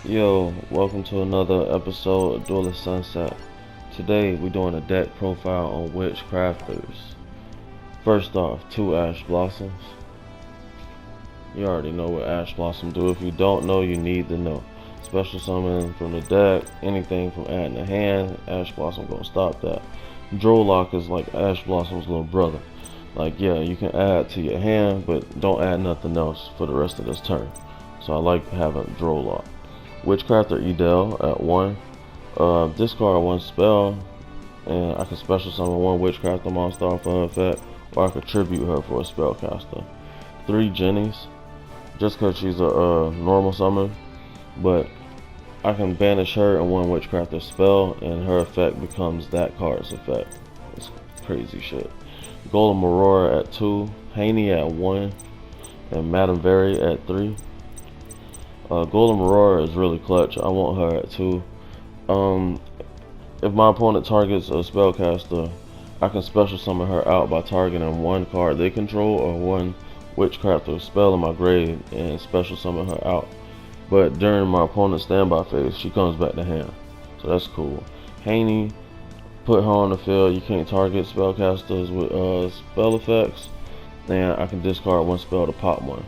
Yo, welcome to another episode of Duelist Sunset. Today we're doing a deck profile on Witchcrafters. First off, two Ash Blossoms. You already know what Ash Blossom do. If you don't know, you need to know. Special summon from the deck, anything from adding a hand, Ash Blossom gonna stop that. Drolock is like Ash Blossom's little brother. Like, yeah, you can add to your hand, but don't add nothing else for the rest of this turn. So I like having Drolock. Witchcrafter Edel at 1. Discard one spell, and I can special summon one Witchcrafter monster off her effect, or I could tribute her for a spellcaster. 3 Jennies, just because she's a normal summon, but I can banish her and one Witchcrafter spell, and her effect becomes that card's effect. It's crazy shit. Golem Aurora at 2, Haney at 1, and Madame Very at 3. Golem Aurora is really clutch. I want her at 2. If my opponent targets a spellcaster, I can special summon her out by targeting one card they control or one Witchcrafter spell in my grave and special summon her out. But during my opponent's standby phase, she comes back to hand. So that's cool. Haney, put her on the field. You can't target spellcasters with spell effects. And I can discard one spell to pop one.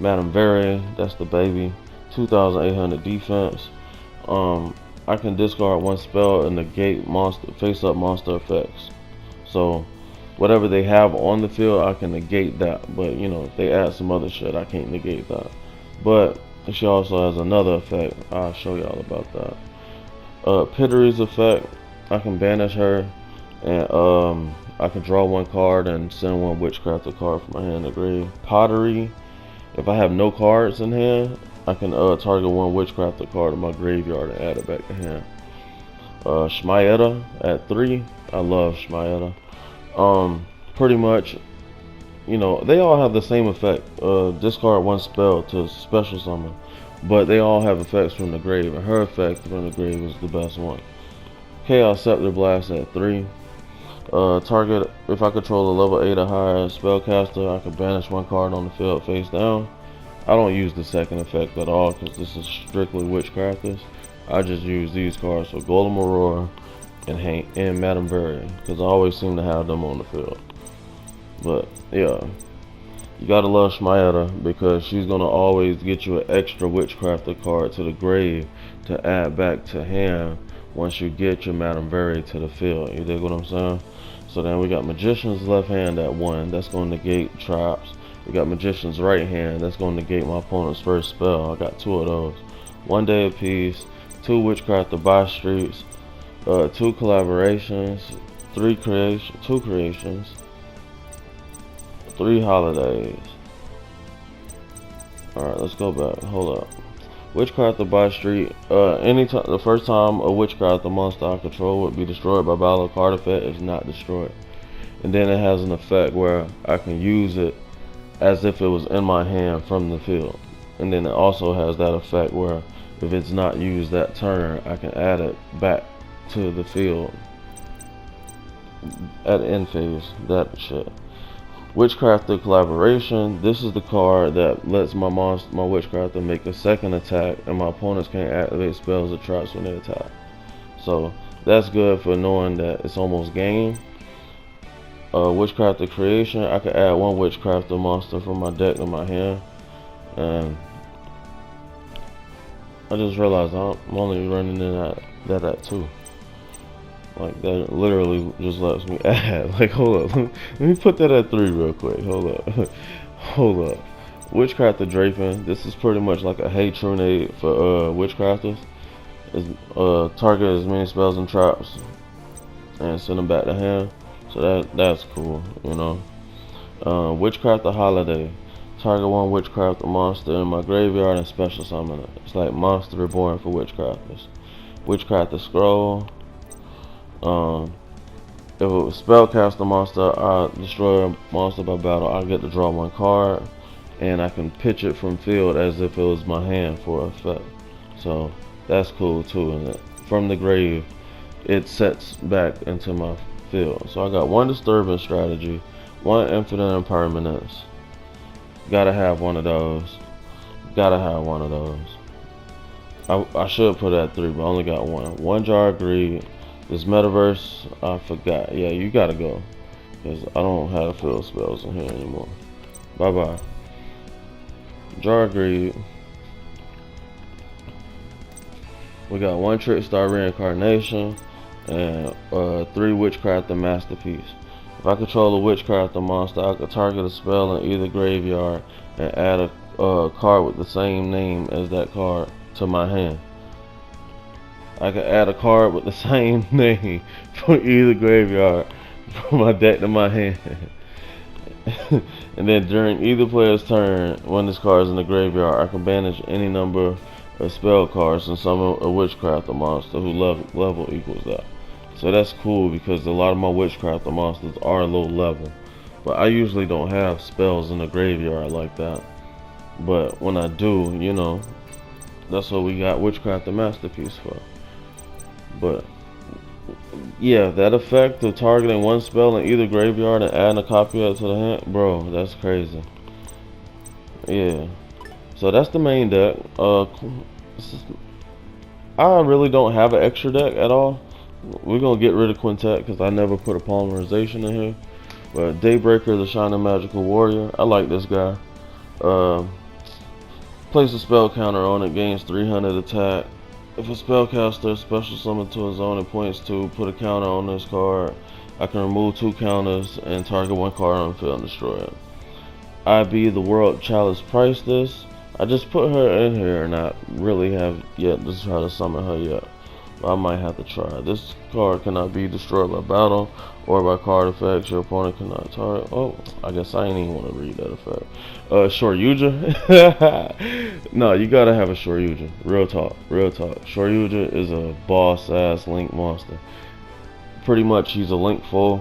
Madame Very, that's the baby. 2,800 defense. I can discard one spell and negate monster face-up monster effects. So whatever they have on the field, I can negate that. But you know, if they add some other shit, I can't negate that. But she also has another effect. I'll show y'all about that. Pittery's effect, I can banish her, and I can draw one card and send one Witchcrafter card from my hand to grave. Pottery, if I have no cards in hand, I can target one Witchcrafter card in my graveyard and add it back to hand. Shmayeta at 3. I love Shmayeta. Pretty much, you know, they all have the same effect. Discard one spell to special summon, but they all have effects from the grave, and her effect from the grave is the best one. Chaos Scepter Blast at 3. Target, if I control a level 8 or higher spellcaster, I can banish one card on the field face down. I don't use the second effect at all because this is strictly Witchcrafters. I just use these cards for Golem Aurora and Madame Very because I always seem to have them on the field. But yeah, you gotta love Shmayeta because she's gonna always get you an extra Witchcrafter card to the grave to add back to hand once you get your Madame Very to the field. You dig what I'm saying? So then we got Magician's left hand at 1. That's going to negate traps. We got Magician's right hand. That's going to negate my opponent's first spell. I got 2 of those. 1 day apiece. 2 Witchcrafter buy streets. 2 collaborations. 2 creations. 3 holidays. Alright, let's go back. Hold up. Witchcrafter by street. Anytime the first time a Witchcrafter monster I control would be destroyed by battle, card effect is not destroyed. And then it has an effect where I can use it as if it was in my hand from the field. And then it also has that effect where if it's not used that turn, I can add it back to the field at end phase. That shit. Witchcrafter collaboration. This is the card that lets my Witchcrafter make a second attack, and my opponents can't activate spells or traps when they attack. So that's good for knowing that it's almost game. Witchcrafter creation. I can add one Witchcrafter monster from my deck to my hand, and I just realized I'm only running in that at 2. Like, that literally just lets me add. Like, hold up. Let me put that at 3 real quick. Hold up. Hold up. Witchcrafter Draping. This is pretty much like a Hey Trunade for Witchcrafters. Target as many spells and traps and send them back to hand. So that's cool, you know. Witchcrafter Holiday. Target one Witchcrafter monster in my graveyard and special summon it. It's like Monster Reborn for Witchcrafters. Witchcrafter Scroll. If it was spellcaster monster, I destroy a monster by battle. I get to draw one card, and I can pitch it from field as if it was my hand for effect. So that's cool too. And from the grave, it sets back into my field. So I got one disturbance strategy, one infinite impermanence. Gotta have one of those. Gotta have one of those. I should put it at 3, but I only got 1. 1 jar of greed. This metaverse, I forgot. Yeah, you gotta go. Because I don't have field spells in here anymore. Bye bye. Jar of greed. We got 1 trick star reincarnation and 3 witchcrafter masterpiece. If I control a witchcrafter monster, I could target a spell in either graveyard and add a card with the same name as that card to my hand. I could add a card with the same name for either graveyard from my deck to my hand. And then during either player's turn, when this card is in the graveyard, I can banish any number of spell cards and summon a witchcrafter monster who level equals that. So that's cool because a lot of my witchcrafter monsters are low level. But I usually don't have spells in the graveyard like that. But when I do, you know, that's what we got Witchcrafter Masterpiece for. But yeah, that effect of targeting 1 spell in either graveyard and adding a copy of it to the hand, bro, that's crazy. Yeah. So that's the main deck. I really don't have an extra deck at all. We're gonna get rid of Quintet because I never put a polymerization in here. But Daybreaker, the Shining Magical Warrior, I like this guy. Place a spell counter on it, gains 300 attack. If a spellcaster special summon to a zone and points to, put a counter on this card. I can remove 2 counters and target 1 card on the field and destroy it. IB, the World Chalice Priestess. I just put her in here and I really have yet to try to summon her yet. But I might have to try. This card cannot be destroyed by battle or by card effects. Your opponent cannot target. Oh, I guess I ain't even want to read that effect. Shoryuja. No, you gotta have a Shoryuja. Real talk, real talk. Shoryuja is a boss ass Link monster. Pretty much he's a Link foe.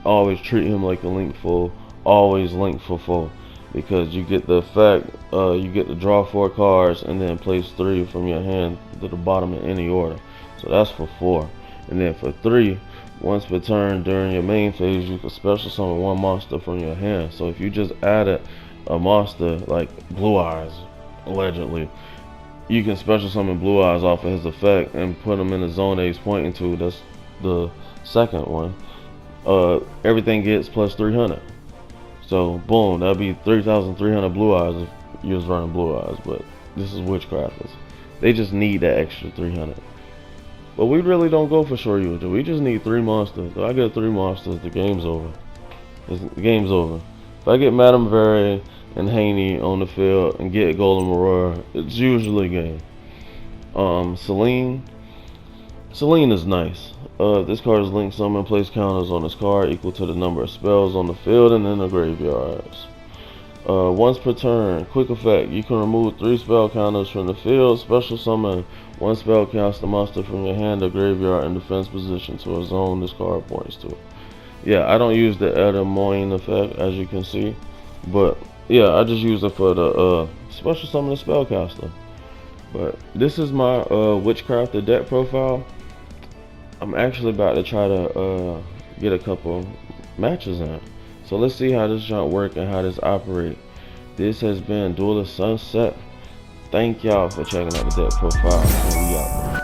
Always treat him like a Link foe. Always Link for foe. Because you get the effect, you get to draw 4 cards and then place 3 from your hand to the bottom in any order. So that's for 4. And then for 3, once per turn during your main phase, you can special summon 1 monster from your hand. So if you just added a monster like Blue Eyes, allegedly, you can special summon Blue Eyes off of his effect and put him in the zone that he's pointing to. That's the second one. Everything gets plus 300. So boom, that'd be 3,300 Blue Eyes if you was running Blue Eyes. But this is Witchcrafters. They just need that extra 300. But we really don't go for Shoryuja. We just need 3 monsters. If I get 3 monsters, the game's over. The game's over. If I get Madame Very and Haney on the field and get Golem Aurora, it's usually game. Celine is nice. This card is linked summon, place counters on this card equal to the number of spells on the field and in the graveyards. Once per turn, quick effect, you can remove 3 spell counters from the field, special summon 1 spellcaster monster from your hand or graveyard in defense position to a zone this card points to. Yeah, I don't use the Edamoine effect as you can see, but yeah, I just use it for the special summon the spellcaster. But this is my Witchcrafter deck profile. I'm actually about to try to get a couple matches in. So let's see how this junk work and how this operate. This has been Duelist Sunset. Thank y'all for checking out the deck profile, and we out.